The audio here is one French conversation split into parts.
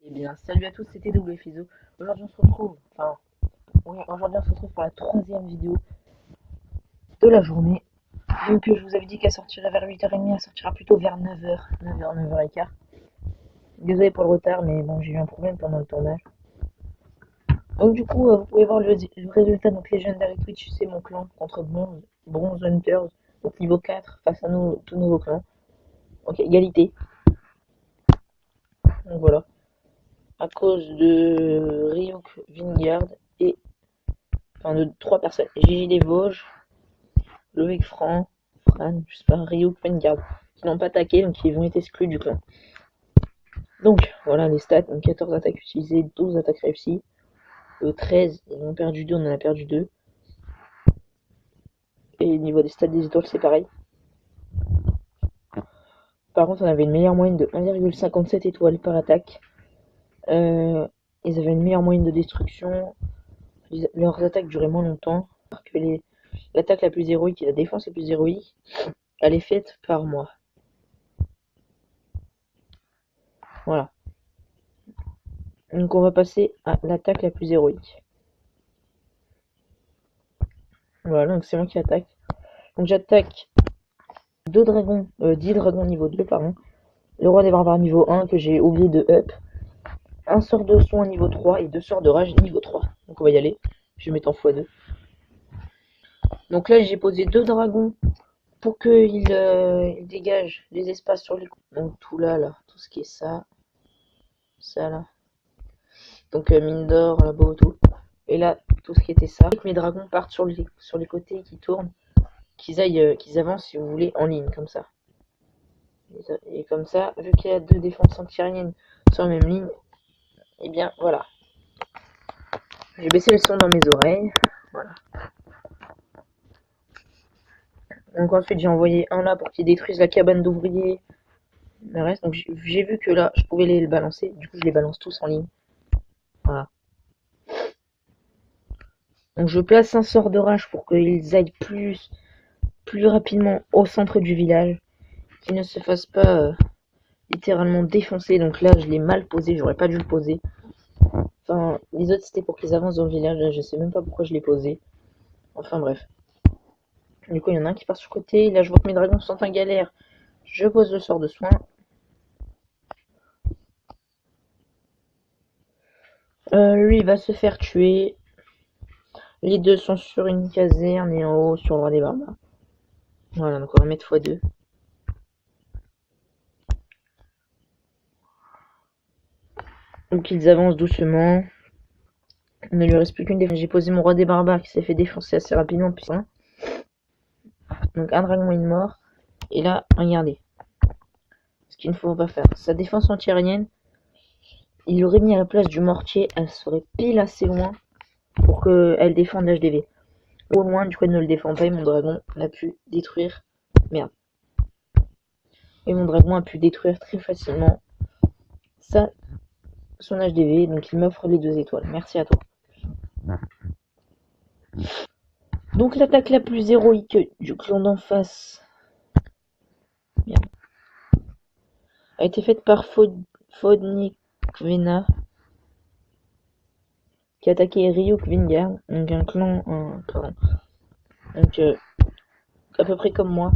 Eh bien, salut à tous, c'était WFizo. Aujourd'hui, on se retrouve, aujourd'hui, on se retrouve pour la troisième vidéo de la journée. Donc, je vous avais dit qu'elle sortirait vers 8h30, elle sortira plutôt vers 9h, 9h, 9h15. Désolé pour le retard, mais bon, j'ai eu un problème pendant le tournage. Donc, du coup, vous pouvez voir le résultat. Donc, Legendary Twitch, c'est mon clan contre Bronze Hunters, donc niveau 4, face à nous, tout nouveau clan. Ok, égalité. Donc, voilà. À cause de Ryuk Vingard et de 3 personnes. Gigi des Vosges, Loïc Fran, je sais pas, Ryuk Vingard, qui n'ont pas attaqué, donc ils vont être exclus du clan. Donc voilà les stats, donc 14 attaques utilisées, 12 attaques réussies. 13, ils ont perdu 2, on en a perdu 2. Et au niveau des stats des étoiles, c'est pareil. Par contre, on avait une meilleure moyenne de 1,57 étoiles par attaque. Ils avaient une meilleure moyenne de destruction. Leurs attaques duraient moins longtemps que l'attaque la plus héroïque et la défense la plus héroïque, elle est faite par moi. Voilà. Donc on va passer à l'attaque la plus héroïque. Voilà, donc c'est moi qui attaque. Donc j'attaque 10 dragons niveau 2, pardon. Le roi des barbares niveau 1 que j'ai oublié de up. Un sort de soin niveau 3 et 2 sorts de rage niveau 3. Donc on va y aller. Je vais mettre en x2. Donc là j'ai posé 2 dragons pour qu'ils dégagent les espaces sur les... Donc tout là, tout ce qui est ça. Ça là. Donc mine d'or, là-bas, tout. Et là, tout ce qui était ça. Et que mes dragons partent sur les côtés, qui tournent. Qu'ils avancent, si vous voulez, en ligne, comme ça. Et comme ça, vu qu'il y a 2 défenses anti-aériennes sur la même ligne, et bien voilà. J'ai baissé le son dans mes oreilles. Voilà. Donc ensuite, j'ai envoyé un là pour qu'il détruise la cabane d'ouvriers. Le reste, donc j'ai vu que là, je pouvais les balancer. Du coup, je les balance tous en ligne. Voilà. Donc je place un sort de rage pour qu'ils aillent plus rapidement au centre du village. Qu'ils ne se fassent pas littéralement défoncer. Donc là, je l'ai mal posé. J'aurais pas dû le poser. Enfin, les autres, c'était pour qu'ils avancent dans le village. Là, je sais même pas pourquoi je l'ai posé. Enfin, bref. Du coup, il y en a un qui part sur le côté. Là, je vois que mes dragons sont en galère. Je pose le sort de soin. Lui, il va se faire tuer. Les deux sont sur une caserne et en haut sur le roi des barbares. Voilà, donc on va mettre x2. Donc ils avancent doucement. Il ne lui reste plus qu'une défense. J'ai posé mon roi des barbares qui s'est fait défoncer assez rapidement. Donc un dragon est mort. Et là, regardez. Ce qu'il ne faut pas faire. Sa défense anti-aérienne, il l'aurait mis à la place du mortier. Elle serait pile assez loin pour qu'elle défende l'HDV. Au loin, du coup, elle ne le défend pas et mon dragon a pu détruire. Merde. Et mon dragon a pu détruire très facilement son HDV. Donc il m'offre les 2 étoiles. Merci à toi. Donc l'attaque la plus héroïque du clan d'en face a été faite par Fodnikvena qui a attaqué Ryuk Vingard, donc un clan, donc à peu près comme moi,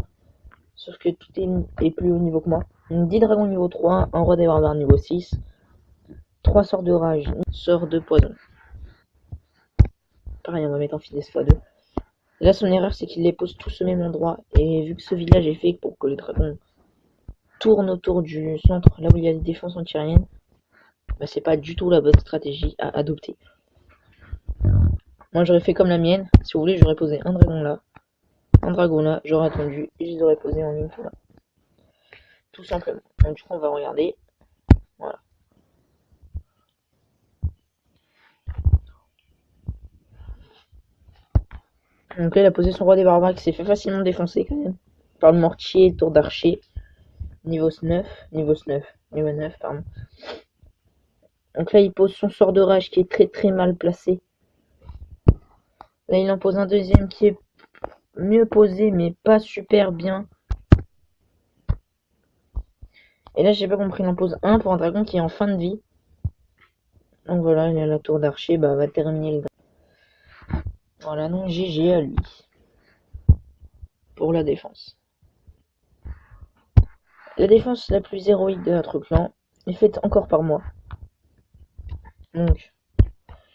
sauf que tout est plus haut niveau que moi. Donc 10 dragons niveau 3, un roi des barbares niveau 6, 3 sorts de rage, sort de poison. Pareil, on va mettre en finesse x2. Là, son erreur, c'est qu'il les pose tous au même endroit, et vu que ce village est fait pour que les dragons tournent autour du centre, là où il y a des défenses anti-aériennes, bah, c'est pas du tout la bonne stratégie à adopter. Moi, j'aurais fait comme la mienne. Si vous voulez, j'aurais posé un dragon là, j'aurais attendu et je les aurais posés en ligne tout là. Tout simplement. Donc, du coup, on va regarder. Voilà. Donc là, il a posé son roi des barbares qui s'est fait facilement défoncer quand même. Par le mortier, tour d'archer. Niveau 9, pardon. Donc là, il pose son sort de rage qui est très très mal placé. Là, il en pose un deuxième qui est mieux posé, mais pas super bien. Et là, j'ai pas compris, il en pose un pour un dragon qui est en fin de vie. Donc voilà, il y a la tour d'archer, bah va terminer le... Voilà, donc GG à lui. Pour la défense. La défense la plus héroïque de notre clan est faite encore par moi. Donc,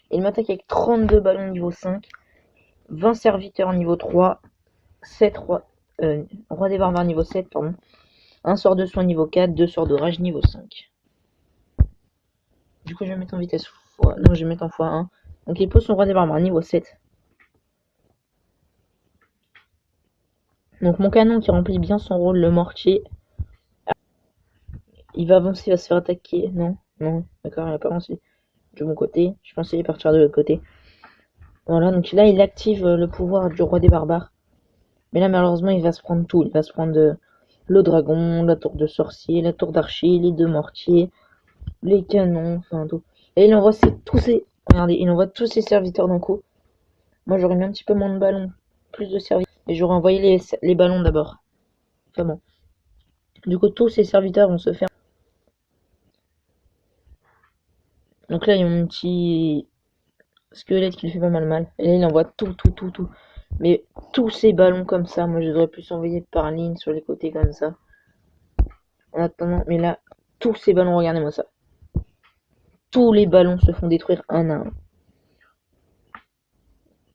il m'attaque avec 32 ballons niveau 5, 20 serviteurs niveau 3, 7 roi des barbares niveau 7, pardon, un sort de soin niveau 4, 2 sorts de rage niveau 5. Du coup, je vais mettre en vitesse fois. Non, je vais mettre en x1. Donc, il pose son roi des barbares niveau 7. Donc, mon canon qui remplit bien son rôle, le mortier. Il va avancer, il va se faire attaquer. Non, d'accord, il n'a pas avancé de mon côté. Je pensais partir de l'autre côté. Voilà, donc là, il active le pouvoir du roi des barbares. Mais là, malheureusement, il va se prendre tout. Il va se prendre le dragon, la tour de sorcier, la tour d'archer, les 2 mortiers, les canons, enfin tout. Et il envoie tous ses... Regardez, il envoie tous ses serviteurs d'un coup. Moi, j'aurais mis un petit peu moins de ballons, plus de serviteurs. Et j'aurais envoyé les ballons d'abord. Enfin bon. Du coup, tous ces serviteurs vont se faire... Donc là, il y a mon petit squelette qui lui fait pas mal. Et là, il envoie tout. Mais tous ces ballons comme ça, moi, je devrais plus envoyer par ligne sur les côtés comme ça. En attendant, mais là, tous ces ballons, regardez-moi ça. Tous les ballons se font détruire un à un.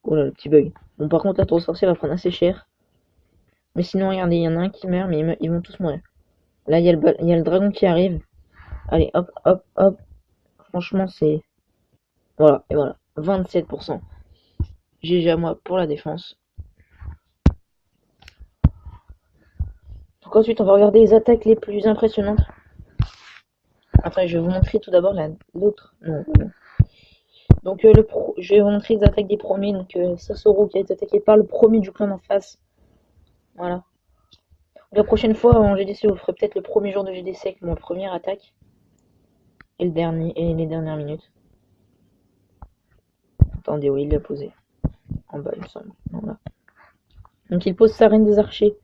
Oh là, le petit bug. Bon, par contre, la tour sorcière va prendre assez cher. Mais sinon, regardez, il y en a un qui meurt, mais ils vont tous mourir. Là, il y a le dragon qui arrive. Allez, hop. Franchement, c'est... Voilà, et voilà. 27%. GG à moi pour la défense. Donc ensuite, on va regarder les attaques les plus impressionnantes. Après, je vais vous montrer tout d'abord l'autre. Non. Donc, je vais vous montrer les attaques des premiers. Donc, Sasoro qui a été attaqué par le premier du clan d'en face. Voilà. La prochaine fois, en GDC, vous ferez peut-être le premier jour de GDC avec mon première attaque. Et les dernières minutes. Attendez, oui, il l'a posé. En bas, il me semble. Voilà. Donc, il pose sa reine des archers.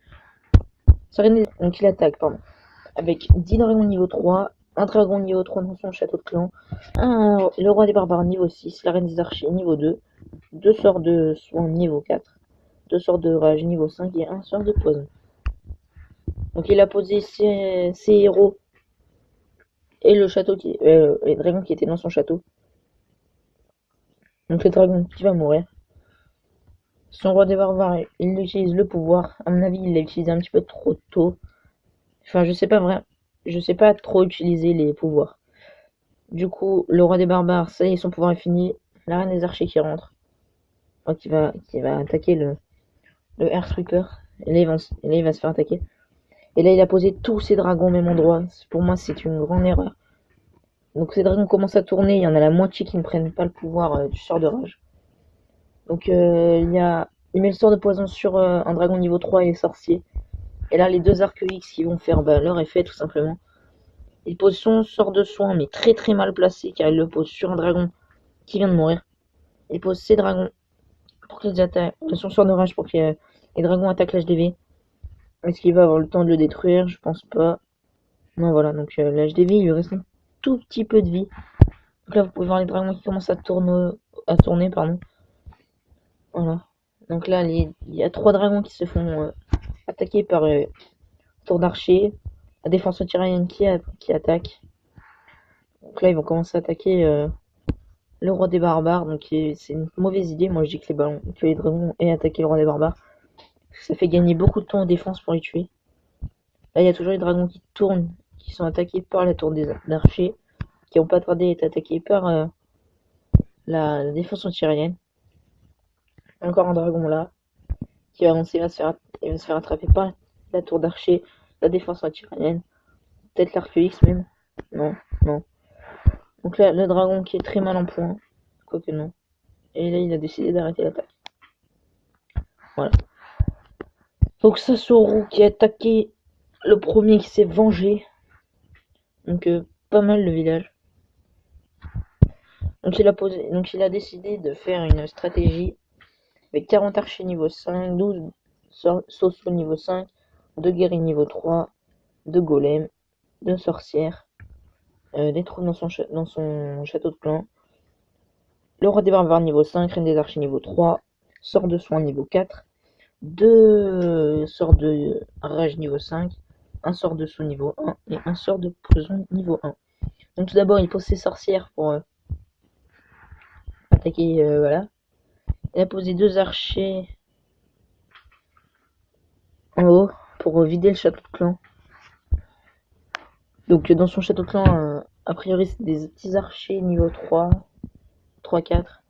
Donc, il attaque, pardon. Avec 10 dragons niveau 3, un dragon niveau 3 dans son château de clan, le roi des barbares niveau 6, la reine des archers niveau 2, 2 sorts de soin niveau 4, 2 sorts de rage niveau 5 et un sort de poison. Donc il a posé ses héros et le château les dragons qui étaient dans son château. Donc le dragon qui va mourir. Son roi des barbares, il utilise le pouvoir. À mon avis, il l'a utilisé un petit peu trop tôt. Enfin, je sais pas trop utiliser les pouvoirs. Du coup, le roi des barbares, ça y est, son pouvoir est fini. La reine des archers qui rentre. Donc, qui va attaquer le Air Sweeper. Et là, il va se faire attaquer. Et là, il a posé tous ses dragons au même endroit. Pour moi, c'est une grande erreur. Donc, ces dragons commencent à tourner. Il y en a la moitié qui ne prennent pas le pouvoir du sort de rage. Donc, il met le sort de poison sur un dragon niveau 3 et les sorciers. Et là, les 2 arcs X qui vont faire leur effet, tout simplement. Il pose son sort de soin, mais très mal placé, car il le pose sur un dragon qui vient de mourir. Il pose ses dragons pour qu'ils attaquent, son sort de rage pour que les dragons attaquent l'HDV. Est-ce qu'il va avoir le temps de le détruire? Je pense pas. Non, voilà, donc l'HDV, il lui reste un tout petit peu de vie. Donc là, vous pouvez voir les dragons qui commencent à tourner, pardon. Voilà. Donc là, il y a 3 dragons qui se font attaquer par tour d'archer. La défense anti-aérienne qui attaque. Donc là, ils vont commencer à attaquer le roi des barbares. Donc c'est une mauvaise idée. Moi, je dis que les dragons aient attaqué le roi des barbares. Ça fait gagner beaucoup de temps en défense pour les tuer. Là, il y a toujours les dragons qui tournent, qui sont attaqués par la tour des archers, qui n'ont pas tardé à être attaqués par la défense anti-aérienne. Encore un dragon là, qui va avancer, il va se faire attraper par la tour d'archer, la défense anti-aérienne, peut-être l'Arc-X même. Non. Donc là, le dragon qui est très mal en point, quoique non. Et là, il a décidé d'arrêter l'attaque. Voilà. Donc Sasoro qui a attaqué le premier qui s'est vengé. Donc pas mal le village. Donc il a décidé de faire une stratégie avec 40 archers niveau 5, 12 sociaux niveau 5, 2 guerriers niveau 3, 2 golems, 2 sorcières, des troupes dans son château de clan, Le roi des barbares niveau 5, reine des archers niveau 3, sort de soin niveau 4, 2 sorts de rage niveau 5, un sort de saut niveau 1 et un sort de poison niveau 1. Donc tout d'abord il pose ses sorcières pour attaquer, voilà. Il a posé 2 archers en haut pour vider le château de clan. Donc dans son château de clan, a priori c'est des petits archers niveau 3, 4.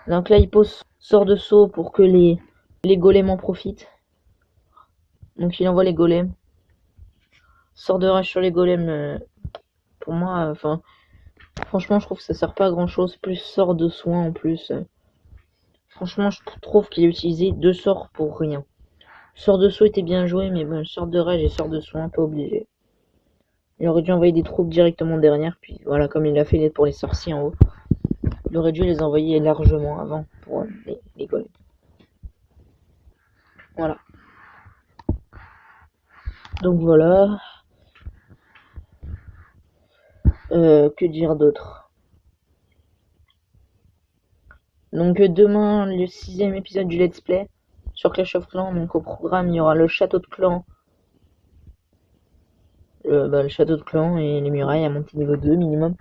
Donc là il pose sort de saut pour que les golems en profitent. Donc il envoie les golems. Sort de rage sur les golems, pour moi, enfin, franchement je trouve que ça sert pas à grand chose. Plus sort de soin en plus. Franchement je trouve qu'il a utilisé 2 sorts pour rien. Sort de saut était bien joué, mais bon, sort de rage et sort de soin, pas obligé. Il aurait dû envoyer des troupes directement derrière, puis voilà, comme il l'a fait pour les sorciers en haut. Il aurait dû les envoyer largement avant pour les golems. Voilà. Donc voilà. Que dire d'autre? Donc demain, le 6ème épisode du Let's Play sur Clash of Clans. Donc au programme, il y aura le château de clan. Le château de clan et les murailles à monter niveau 2 minimum.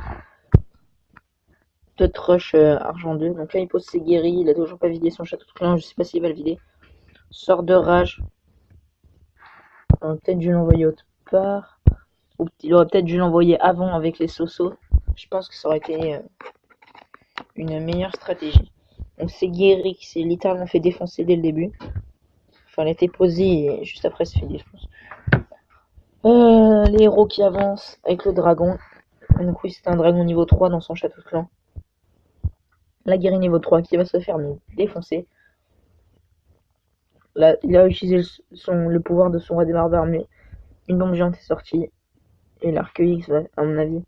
Peut-être rush argent 2. Donc là il pose ses guéris, il a toujours pas vidé son château de clan, je sais pas s'il va le vider. Sort de rage. Peut-être dû l'envoyer autre part. Ou il aurait peut-être dû l'envoyer avant avec les Sosos. Je pense que ça aurait été une meilleure stratégie. Donc c'est guéri qui s'est littéralement fait défoncer dès le début. Enfin elle a été posée et juste après c'est fait défoncer. Les héros qui avancent avec le dragon. Donc oui c'est un dragon niveau 3 dans son château de clan. La guérie niveau 3 qui va se faire défoncer. Là, il a utilisé le pouvoir de son roi des barbares, mais une bombe géante est sortie. Et l'arc X, va, à mon avis,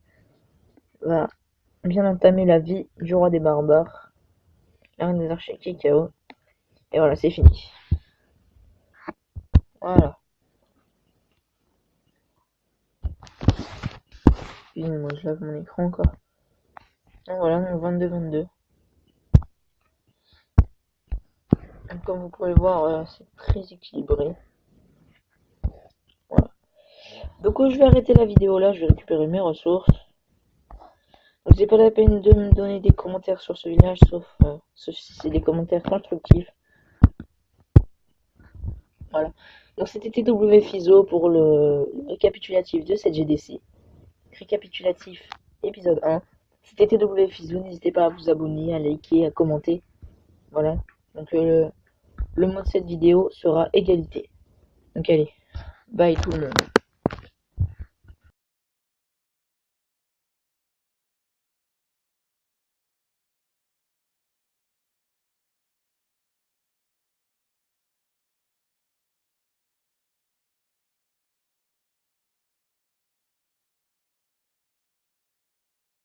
va bien entamer la vie du roi des barbares. La reine des archers qui est KO. Et voilà, c'est fini. Voilà. Excusez-moi, je lave mon écran encore. Donc voilà, 22-22. Comme vous pouvez le voir, c'est très équilibré. Voilà. Donc je vais arrêter la vidéo là, je vais récupérer mes ressources. Donc c'est pas la peine de me donner des commentaires sur ce village, sauf si c'est des commentaires constructifs. Voilà. Donc c'était TW Fizo pour le récapitulatif de cette GDC. Récapitulatif épisode 1. C'était TW Fizo, n'hésitez pas à vous abonner, à liker, à commenter. Voilà. Donc le mot de cette vidéo sera égalité. Donc allez, bye tout le monde.